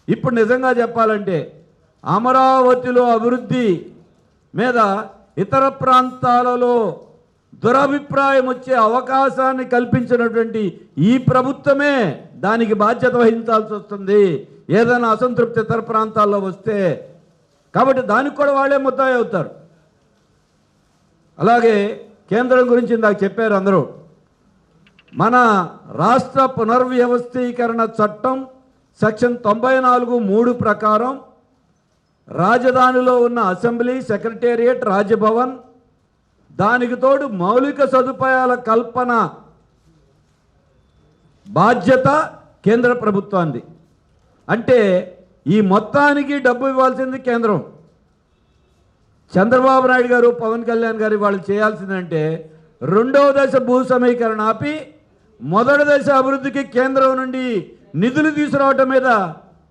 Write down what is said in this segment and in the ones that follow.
ఇప్పుడు నిజంగా చెప్పాలంటే అమరావతిలో అభివృద్ధి మీద ఇతర ప్రాంతాలలో దురభిప్రాయం వచ్చే అవకాశాన్ని కల్పించినటువంటి ఈ ప్రభుత్వమే దానికి బాధ్యత వహించాల్సి వస్తుంది ఏదైనా అసంతృప్తి ఇతర ప్రాంతాల్లో వస్తే. కాబట్టి దానికి కూడా వాళ్ళే ముద్దాయి అవుతారు. అలాగే కేంద్రం గురించి ఇందాక చెప్పారు అందరూ. మన రాష్ట్ర పునర్వ్యవస్థీకరణ చట్టం సెక్షన్ 94(3) ప్రకారం రాజధానిలో ఉన్న అసెంబ్లీ, సెక్రటేరియట్, రాజ్భవన్, దానికి తోడు మౌలిక సదుపాయాల కల్పన బాధ్యత కేంద్ర ప్రభుత్వానికి. అంటే ఈ మొత్తానికి డబ్బు ఇవ్వాల్సింది కేంద్రం. చంద్రబాబు నాయుడు గారు, పవన్ కళ్యాణ్ గారు వాళ్ళు చేయాల్సిందంటే రెండవ దశ భూ సమీకరణ ఆపి మొదటి దశ అభివృద్ధికి కేంద్రం నుండి నిధులు తీసుకురావటం మీద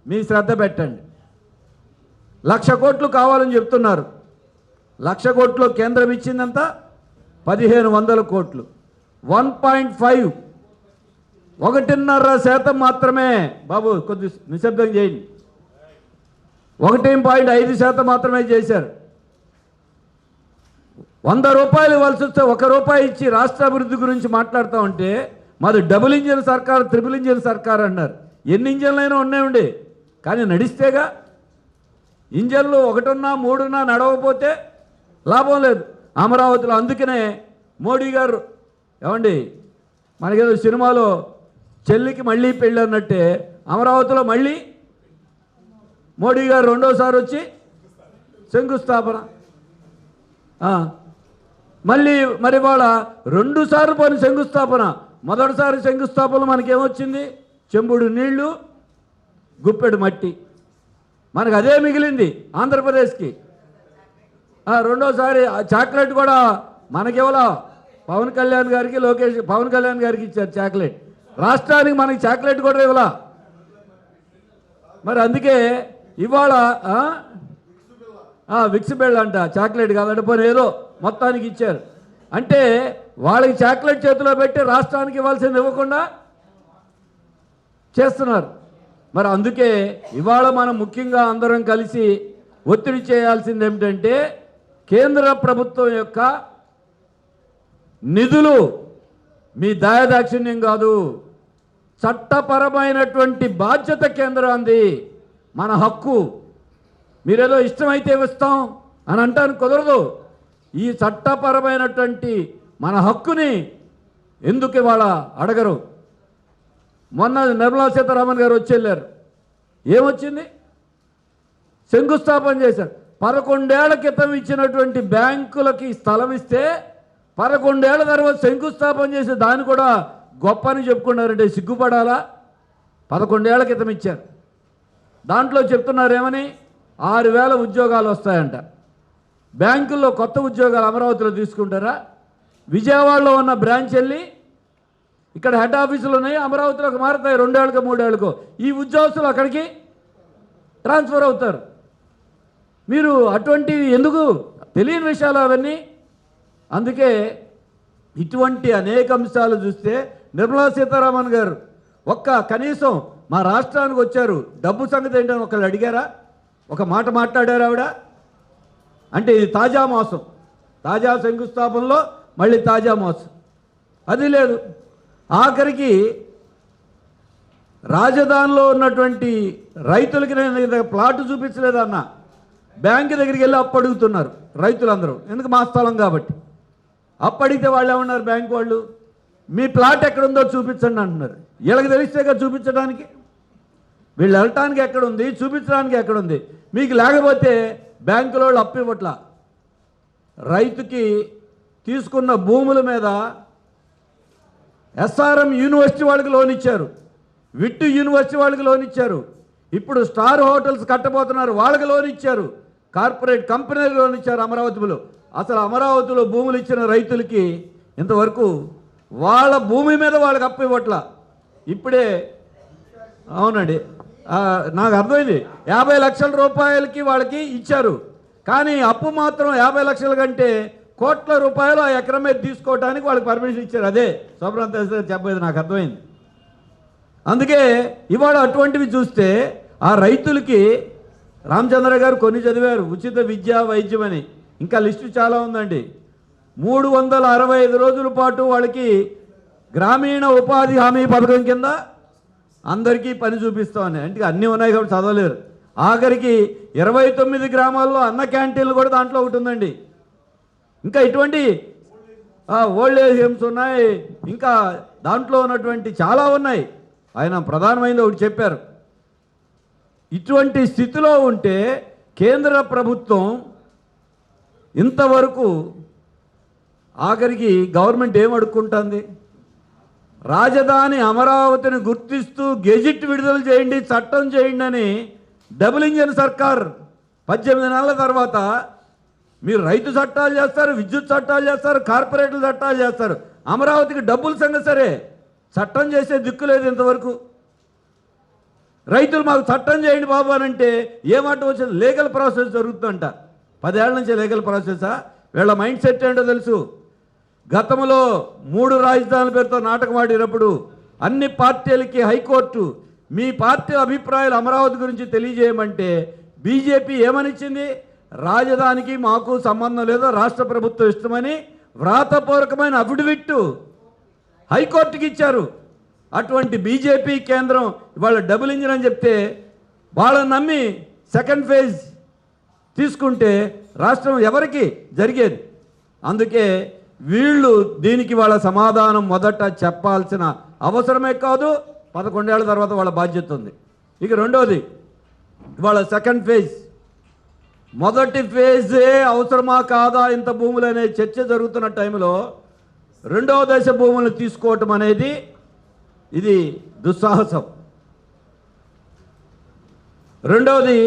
మీ శ్రద్ధ పెట్టండి. 1,00,000 కోట్లు కావాలని చెప్తున్నారు. 1,00,000 కోట్లు కేంద్రం ఇచ్చిందంతా 1,500 కోట్లు. 1.5 1.5% మాత్రమే. బాబు కొద్ది నిశ్శబ్దం చేయండి. 1.5% మాత్రమే చేశారు. 100 రూపాయలు ఇవ్వాల్సి వస్తే 1 రూపాయి ఇచ్చి రాష్ట్ర అభివృద్ధి గురించి మాట్లాడుతూ ఉంటే మాది డబుల్ ఇంజిన్ సర్కార్, ట్రిపుల్ ఇంజిన్ సర్కార్ అన్నారు. ఎన్ని ఇంజన్లైనా ఉన్నాయండి, కానీ నడిస్తేగా. ఇంజన్లు 1 ఉన్నా 3 ఉన్నా నడవకపోతే లాభం లేదు అమరావతిలో. అందుకనే మోడీ గారు ఏమండి మనకేదో సినిమాలో చెల్లికి మళ్ళీ పెళ్ళి అన్నట్టే అమరావతిలో మళ్ళీ మోడీ గారు రెండోసారి వచ్చి శంకుస్థాపన. మళ్ళీ మరి వాళ్ళ 2 సార్లు పోయిన శంకుస్థాపన. మొదటిసారి శంకుస్థాపన మనకేమొచ్చింది? చెంబుడు నీళ్లు, గుప్పెడు మట్టి. మనకు అదే మిగిలింది ఆంధ్రప్రదేశ్కి. రెండోసారి చాక్లెట్ కూడా మనకేవలా పవన్ కళ్యాణ్ గారికి, పవన్ కళ్యాణ్ గారికి ఇచ్చారు చాక్లెట్. రాష్ట్రానికి మనకి చాక్లెట్ కూడా ఇవ్వలా. మరి అందుకే ఇవాళ విక్స్ బెల్ అంట, చాక్లెట్ కాదంటే పోనీ ఏదో మొత్తానికి ఇచ్చారు. అంటే వాళ్ళకి చాక్లెట్ చేతిలో పెట్టి రాష్ట్రానికి ఇవ్వాల్సింది ఇవ్వకుండా చేస్తున్నారు. మరి అందుకే ఇవాళ మనం ముఖ్యంగా అందరం కలిసి ఒత్తిడి చేయాల్సింది ఏమిటంటే కేంద్ర ప్రభుత్వం యొక్క నిధులు మీ దయాదాక్షిణ్యం కాదు, చట్టపరమైనటువంటి బాధ్యత కేంద్రాంది, మన హక్కు. మీరేదో ఇష్టమైతే ఇస్తాం అని అంటాను కుదరదు. ఈ చట్టపరమైనటువంటి మన హక్కుని ఎందుకు ఇవాళ అడగరు? మొన్న నిర్మలా సీతారామన్ గారు వచ్చి వెళ్ళారు. ఏమొచ్చింది? శంకుస్థాపన చేశారు. 11 ఏళ్ల క్రితం ఇచ్చినటువంటి బ్యాంకులకి స్థలం ఇస్తే 11 ఏళ్ల తర్వాత శంకుస్థాపన చేసి దాన్ని కూడా గొప్ప అని చెప్పుకున్నారంటే సిగ్గుపడాలా? 11 ఏళ్ల క్రితం ఇచ్చారు. దాంట్లో చెప్తున్నారేమని 6,000 ఉద్యోగాలు వస్తాయంట. బ్యాంకుల్లో కొత్త ఉద్యోగాలు అమరావతిలో తీసుకుంటారా? విజయవాడలో ఉన్న బ్రాంచ్ వెళ్ళి ఇక్కడ హెడ్ ఆఫీసులు ఉన్నాయి, అమరావతిలోకి మారుతాయి 2 ఏళ్ళకో 3 ఏళ్ళకో. ఈ ఉద్యోగస్తులు అక్కడికి ట్రాన్స్ఫర్ అవుతారు. మీరు అటువంటివి ఎందుకు? తెలియని విషయాలు అవన్నీ. అందుకే ఇటువంటి అనేక అంశాలు చూస్తే నిర్మలా సీతారామన్ గారు కనీసం మా రాష్ట్రానికి వచ్చారు, డబ్బు సంగతి ఏంటని ఒకళ్ళు అడిగారా? ఒక మాట మాట్లాడారు ఆవిడ? అంటే ఇది తాజా మోసం. తాజా శంకుస్థాపనలో మళ్ళీ తాజా మోసం. అది లేదు. ఆఖరికి రాజధానిలో ఉన్నటువంటి రైతులకి నేను ప్లాట్ చూపించలేదన్న, బ్యాంకు దగ్గరికి వెళ్ళి అప్పు అడుగుతున్నారు రైతులందరూ. ఎందుకు? మా స్థలం కాబట్టి. అప్పు అడిగితే వాళ్ళు ఏమన్నారు? బ్యాంకు వాళ్ళు మీ ప్లాట్ ఎక్కడుందో చూపించండి అంటున్నారు. వీళ్ళకి తెలిస్తేగా చూపించడానికి. వీళ్ళు వెళ్ళటానికి ఎక్కడుంది, చూపించడానికి ఎక్కడుంది? మీకు లేకపోతే బ్యాంకులో వాళ్ళు అప్పు ఇవ్వట్లా. రైతుకి తీసుకున్న భూముల మీద ఎస్ఆర్ఎం యూనివర్సిటీ వాళ్ళకి లోన్ ఇచ్చారు, విట్టు యూనివర్సిటీ వాళ్ళకి లోన్ ఇచ్చారు, ఇప్పుడు స్టార్ హోటల్స్ కట్టబోతున్నారు వాళ్ళకి లోన్ ఇచ్చారు, కార్పొరేట్ కంపెనీలకు లోన్ ఇచ్చారు అమరావతిలో. అసలు అమరావతిలో భూములు ఇచ్చిన రైతులకి ఇంతవరకు వాళ్ళ భూమి మీద వాళ్ళకి అప్పు ఇవ్వట్లా. ఇప్పుడే అవునండి, నాకు అర్థమైంది. 50 లక్షల రూపాయలకి వాళ్ళకి ఇచ్చారు, కానీ అప్పు మాత్రం 50 లక్షల కంటే కోట్ల రూపాయలు ఆ ఎకరం మీద తీసుకోవడానికి వాళ్ళకి పర్మిషన్ ఇచ్చారు. అదే శుభ్రంత చెప్పేది నాకు అర్థమైంది. అందుకే ఇవాళ అటువంటివి చూస్తే ఆ రైతులకి రామచంద్ర గారు కొన్ని చదివారు, ఉచిత విద్య వైద్యం అని. ఇంకా లిస్టు చాలా ఉందండి. 365 రోజుల పాటు వాళ్ళకి గ్రామీణ ఉపాధి హామీ పథకం కింద అందరికీ పని చూపిస్తామని. అంటే అన్నీ ఉన్నాయి కాబట్టి చదవలేరు. ఆఖరికి 29 గ్రామాల్లో అన్న క్యాంటీన్లు కూడా దాంట్లో ఒకటి ఉందండి. ఇంకా ఇటువంటి ఓల్డ్ ఏజ్ హోమ్స్ ఉన్నాయి, ఇంకా దాంట్లో ఉన్నటువంటి చాలా ఉన్నాయి. ఆయన ప్రధానమైనది ఒకటి చెప్పారు. ఇటువంటి స్థితిలో ఉంటే కేంద్ర ప్రభుత్వం ఇంతవరకు ఆఖరికి గవర్నమెంట్ ఏం అడుక్కుంటుంది? రాజధాని అమరావతిని గుర్తిస్తూ గెజిట్ విడుదల చేయండి, చట్టం చేయండి అని డబుల్ ఇంజన్ సర్కార్ 18 నెలల తర్వాత మీరు రైతు చట్టాలు చేస్తారు, విద్యుత్ చట్టాలు చేస్తారు, కార్పొరేట్ల చట్టాలు చేస్తారు. అమరావతికి డబ్బుల సంగతి సరే, చట్టం చేసే దిక్కు లేదు ఇంతవరకు. రైతులు మాకు చట్టం చేయండి బాబు అని అంటే ఏమాట వచ్చేది? లీగల్ ప్రాసెస్ జరుగుతుందంట. 10 ఏళ్ల నుంచి లీగల్ ప్రాసెసా? వీళ్ళ మైండ్ సెట్ ఏంటో తెలుసు. గతంలో 3 రాజధానుల పేరుతో నాటకం ఆడినప్పుడు అన్ని పార్టీలకి హైకోర్టు మీ పార్టీ అభిప్రాయాలు అమరావతి గురించి తెలియజేయమంటే బీజేపీ ఏమనిచ్చింది? రాజధానికి మాకు సంబంధం లేదు, రాష్ట్ర ప్రభుత్వం ఇష్టమని వ్రాతపూర్వకమైన అఫిడవిట్ హైకోర్టుకి ఇచ్చారు. అటువంటి బీజేపీ కేంద్రం ఇవాళ డబుల్ ఇంజిన్ అని చెప్తే వాళ్ళని నమ్మి సెకండ్ ఫేజ్ తీసుకుంటే రాష్ట్రం ఎవరికి జరిగేది? అందుకే వీళ్ళు దీనికి వాళ్ళ సమాధానం మొదట చెప్పాల్సిన అవసరమే కాదు, 11 ఏళ్ల తర్వాత వాళ్ళ బాధ్యత ఉంది. ఇక రెండోది, వాళ్ళ సెకండ్ ఫేజ్. మొదటి ఫేజే అవసరమా కాదా ఇంత భూములు అనే చర్చ జరుగుతున్న టైంలో రెండవ దశ భూములు తీసుకోవటం అనేది ఇది దుస్సాహసం. రెండవది,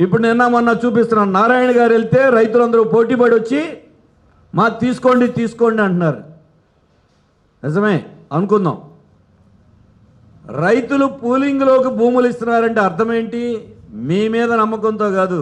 ఇప్పుడు నిన్న మొన్న చూపిస్తున్నాను, నారాయణ గారు వెళ్తే రైతులందరూ పోటీపడి వచ్చి మా తీసుకోండి తీసుకోండి అంటున్నారు. నిజమే అనుకుందాం. రైతులు పూలింగ్లోకి భూములు ఇస్తున్నారంటే అర్థం ఏంటి? మీ మీద నమ్మకంతో కాదు.